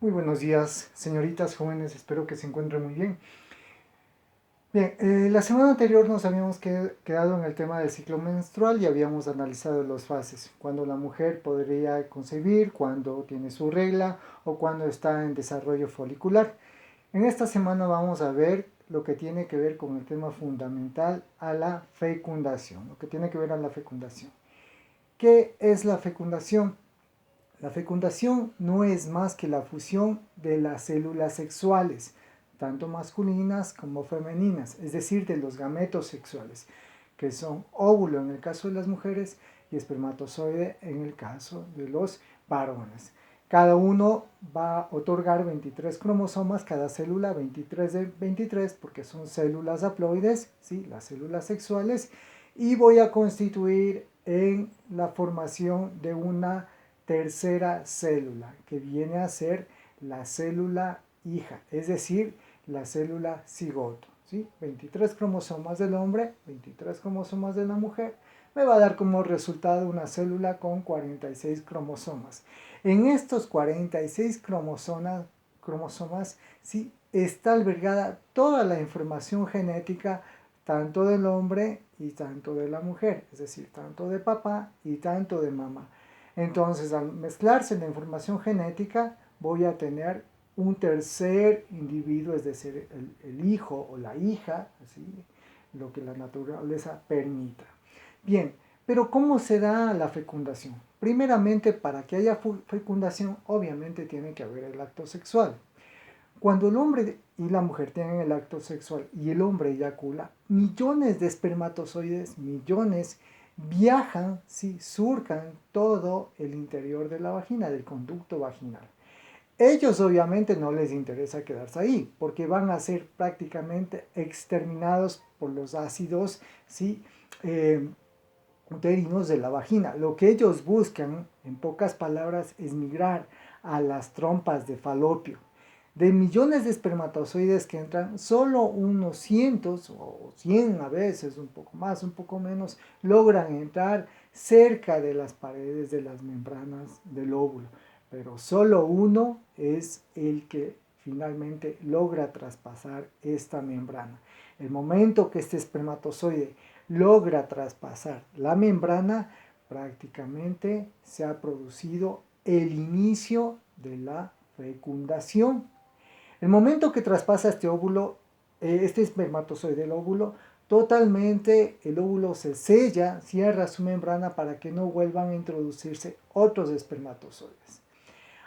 Muy buenos días, señoritas jóvenes, espero que se encuentren muy bien. Bien, la semana anterior nos habíamos quedado en el tema del ciclo menstrual y habíamos analizado las fases, cuando la mujer podría concebir, cuando tiene su regla o cuando está en desarrollo folicular. En esta semana vamos a ver lo que tiene que ver con el tema fundamental a la fecundación, lo que tiene que ver a la fecundación. ¿Qué es la fecundación? La fecundación no es más que la fusión de las células sexuales, tanto masculinas como femeninas, es decir, de los gametos sexuales, que son óvulo en el caso de las mujeres y espermatozoide en el caso de los varones. Cada uno va a otorgar 23 cromosomas, cada célula 23 de 23, porque son células haploides, ¿sí? Las células sexuales, y voy a constituir en la formación de una tercera célula, que viene a ser la célula hija, es decir, la célula cigoto. ¿Sí? 23 cromosomas del hombre, 23 cromosomas de la mujer, me va a dar como resultado una célula con 46 cromosomas. En estos 46 cromosomas ¿sí? Está albergada toda la información genética tanto del hombre y tanto de la mujer, es decir, tanto de papá y tanto de mamá. Entonces, al mezclarse la información genética, voy a tener un tercer individuo, es decir, el hijo o la hija, así, lo que la naturaleza permita. Bien, pero ¿cómo se da la fecundación? Primeramente, para que haya fecundación, obviamente tiene que haber el acto sexual. Cuando el hombre y la mujer tienen el acto sexual y el hombre eyacula, millones de espermatozoides, millones, viajan, ¿sí? Surcan todo el interior de la vagina, del conducto vaginal. Ellos obviamente no les interesa quedarse ahí, porque van a ser prácticamente exterminados por los ácidos, ¿sí? Uterinos de la vagina. Lo que ellos buscan, en pocas palabras, es migrar a las trompas de falopio. De millones de espermatozoides que entran, solo unos cientos o 100 a veces, un poco más, un poco menos, logran entrar cerca de las paredes de las membranas del óvulo. Pero solo uno es el que finalmente logra traspasar esta membrana. El momento que este espermatozoide logra traspasar la membrana, prácticamente se ha producido el inicio de la fecundación. El momento que traspasa este óvulo, este espermatozoide del óvulo, totalmente el óvulo se sella, cierra su membrana para que no vuelvan a introducirse otros espermatozoides.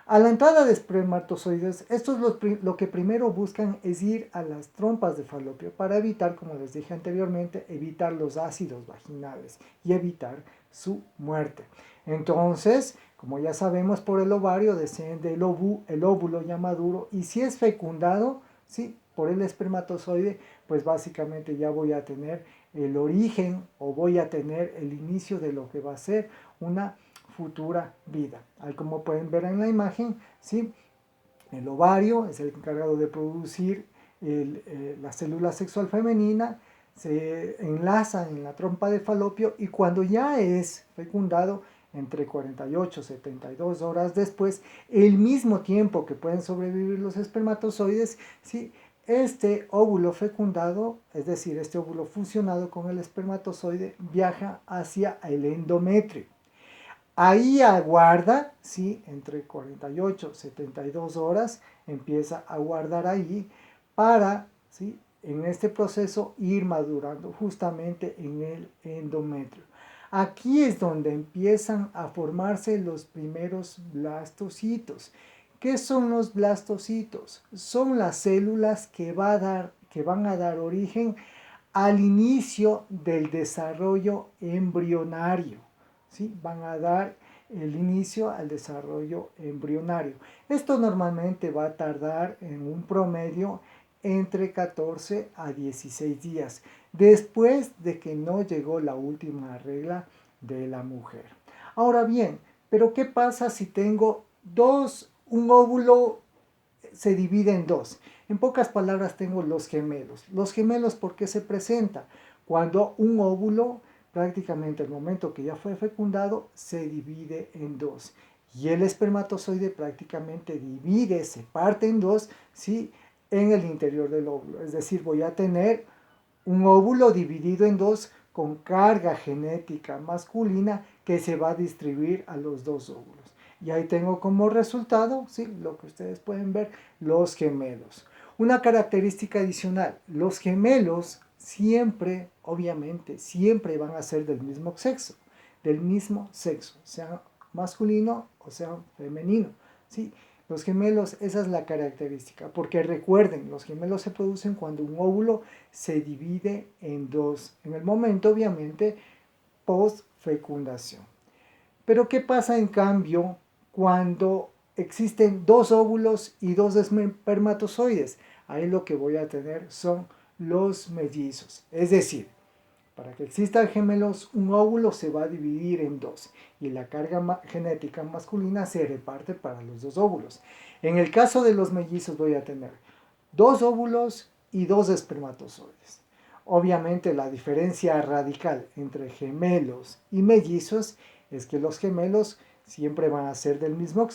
A la entrada de espermatozoides, estos lo que primero buscan es ir a las trompas de falopio para evitar, como les dije anteriormente, evitar los ácidos vaginales y evitar su muerte. Entonces, como ya sabemos, por el ovario desciende el óvulo ya maduro y si es fecundado, ¿sí? Por el espermatozoide, pues básicamente ya voy a tener el origen o voy a tener el inicio de lo que va a ser una futura vida. Como pueden ver en la imagen, ¿sí? El ovario es el encargado de producir la célula sexual femenina, se enlaza en la trompa de falopio y cuando ya es fecundado, entre 48 y 72 horas después, el mismo tiempo que pueden sobrevivir los espermatozoides, ¿sí? Este óvulo fecundado, es decir, este óvulo fusionado con el espermatozoide, viaja hacia el endometrio. Ahí aguarda, ¿sí? Entre 48 y 72 horas, empieza a guardar ahí para, ¿sí? En este proceso ir madurando justamente en el endometrio. Aquí es donde empiezan a formarse los primeros blastocitos. ¿Qué son los blastocitos? Son las células que van a dar origen al inicio del desarrollo embrionario. ¿Sí? Van a dar el inicio al desarrollo embrionario. Esto normalmente va a tardar en un promedio entre 14 a 16 días, después de que no llegó la última regla de la mujer. Ahora bien, pero ¿qué pasa si tengo un óvulo se divide en dos? En pocas palabras tengo los gemelos. Los gemelos, ¿por qué se presenta? Cuando un óvulo, prácticamente el momento que ya fue fecundado, se divide en dos. y el espermatozoide prácticamente divide, se parte en dos, ¿sí? En el interior del óvulo. Es decir, voy a tener un óvulo dividido en dos con carga genética masculina que se va a distribuir a los dos óvulos. Y ahí tengo como resultado, ¿sí? Lo que ustedes pueden ver, los gemelos. Una característica adicional, los gemelos siempre, obviamente, siempre van a ser del mismo sexo, sea masculino o sea femenino, ¿sí? Los gemelos, esa es la característica, porque recuerden, los gemelos se producen cuando un óvulo se divide en dos, en el momento obviamente post fecundación. Pero ¿qué pasa en cambio cuando existen dos óvulos y dos espermatozoides? Ahí lo que voy a tener son los mellizos. Es decir, para que existan gemelos, un óvulo se va a dividir en dos y la carga genética masculina se reparte para los dos óvulos. En el caso de los mellizos voy a tener dos óvulos y dos espermatozoides. Obviamente la diferencia radical entre gemelos y mellizos es que los gemelos siempre van a ser del mismo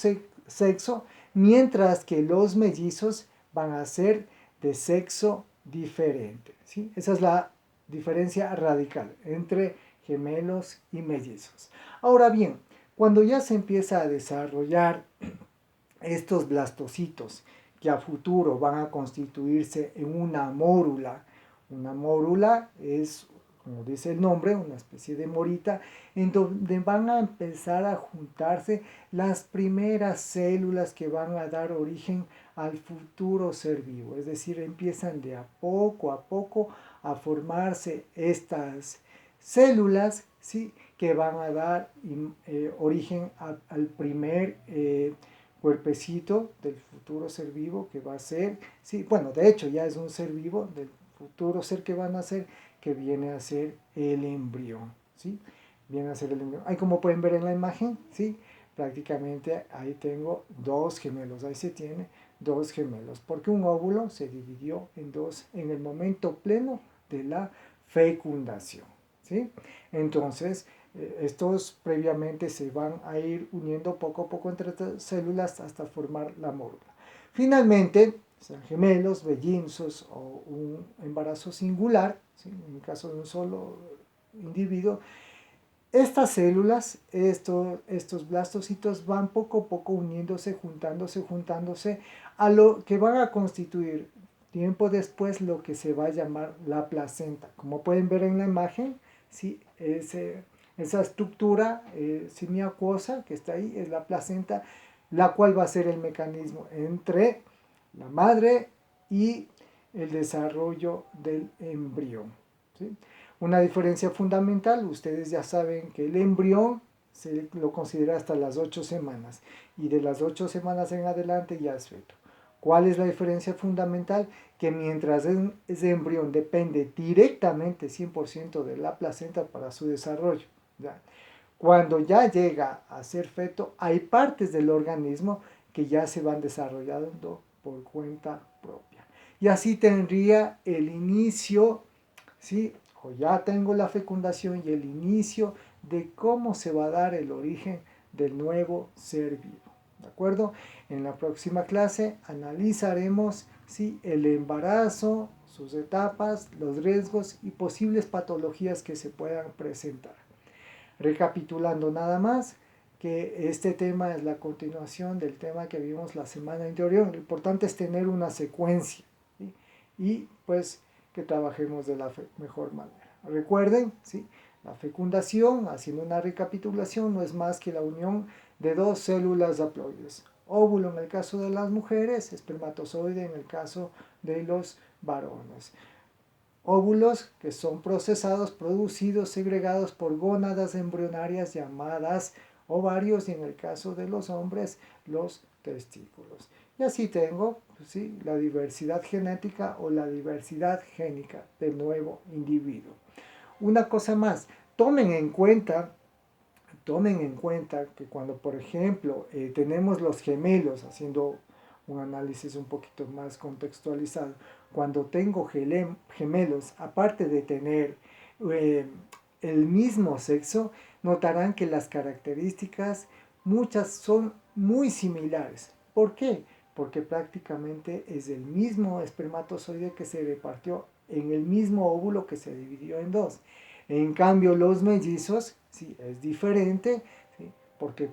sexo, mientras que los mellizos van a ser de sexo diferente. ¿Sí? Esa es la diferencia radical entre gemelos y mellizos. Ahora bien, cuando ya se empieza a desarrollar estos blastocitos que a futuro van a constituirse en una mórula es, como dice el nombre, una especie de morita, en donde van a empezar a juntarse las primeras células que van a dar origen al futuro ser vivo. Es decir, empiezan de a poco a formarse estas células, ¿sí? Que van a dar origen al primer cuerpecito del futuro ser vivo que va a ser, sí, bueno, de hecho ya es un ser vivo del futuro ser que van a ser, que viene a ser el embrión, ¿sí? Viene a ser el embrión. Ahí como pueden ver en la imagen, ¿sí? Prácticamente ahí tengo dos gemelos, ahí se tiene dos gemelos, porque un óvulo se dividió en dos en el momento pleno de la fecundación, ¿sí? Entonces, estos previamente se van a ir uniendo poco a poco entre células hasta formar la mórula. Finalmente, sean gemelos, mellizos o un embarazo singular, ¿sí? En el caso de un solo individuo, estas células, estos blastocitos van poco a poco uniéndose, juntándose a lo que van a constituir tiempo después lo que se va a llamar la placenta. Como pueden ver en la imagen, ¿sí? Esa estructura semiacuosa que está ahí es la placenta, la cual va a ser el mecanismo entre la madre y el desarrollo del embrión, ¿sí? Una diferencia fundamental, ustedes ya saben que el embrión se lo considera hasta las 8 semanas y de las 8 semanas en adelante ya es feto. ¿Cuál es la diferencia fundamental? Que mientras ese embrión depende directamente 100% de la placenta para su desarrollo, ¿ya? Cuando ya llega a ser feto, hay partes del organismo que ya se van desarrollando por cuenta propia. Y así tendría el inicio, ¿sí? O ya tengo la fecundación y el inicio de cómo se va a dar el origen del nuevo ser vivo. ¿De acuerdo? En la próxima clase analizaremos, ¿sí? El embarazo, sus etapas, los riesgos y posibles patologías que se puedan presentar. Recapitulando nada más, que este tema es la continuación del tema que vimos la semana anterior. Lo importante es tener una secuencia, ¿sí? Y pues que trabajemos de la mejor manera. Recuerden, ¿sí? La fecundación, haciendo una recapitulación, no es más que la unión de dos células haploides. Óvulo en el caso de las mujeres, espermatozoide en el caso de los varones. Óvulos que son procesados, producidos, segregados por gónadas embrionarias llamadas ovarios y en el caso de los hombres los testículos. Y así tengo, ¿sí? La diversidad genética o la diversidad génica del nuevo individuo. Una cosa más, tomen en cuenta que cuando, por ejemplo, tenemos los gemelos, haciendo un análisis un poquito más contextualizado, cuando tengo gemelos, aparte de tener eh, el mismo sexo, notarán que las características muchas son muy similares. ¿Por qué? Porque prácticamente es el mismo espermatozoide que se repartió en el mismo óvulo que se dividió en dos. En cambio, los mellizos, sí, es diferente, ¿sí? Porque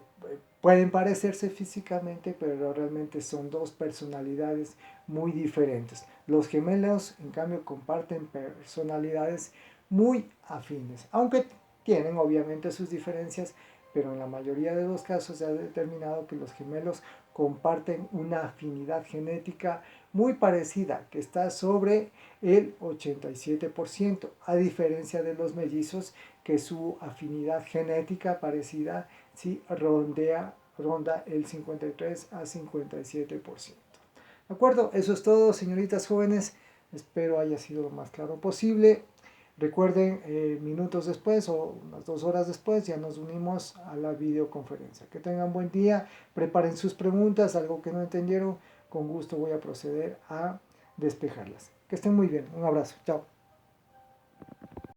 pueden parecerse físicamente, pero realmente son dos personalidades muy diferentes. Los gemelos, en cambio, comparten personalidades muy afines, aunque tienen obviamente sus diferencias, pero en la mayoría de los casos se ha determinado que los gemelos comparten una afinidad genética muy parecida, que está sobre el 87%, a diferencia de los mellizos, que su afinidad genética parecida sí ronda el 53 a 57%. ¿De acuerdo? Eso es todo, señoritas jóvenes. Espero haya sido lo más claro posible. Recuerden, minutos después o unas 2 horas después ya nos unimos a la videoconferencia. Que tengan buen día, preparen sus preguntas, algo que no entendieron, con gusto voy a proceder a despejarlas. Que estén muy bien, un abrazo, chao.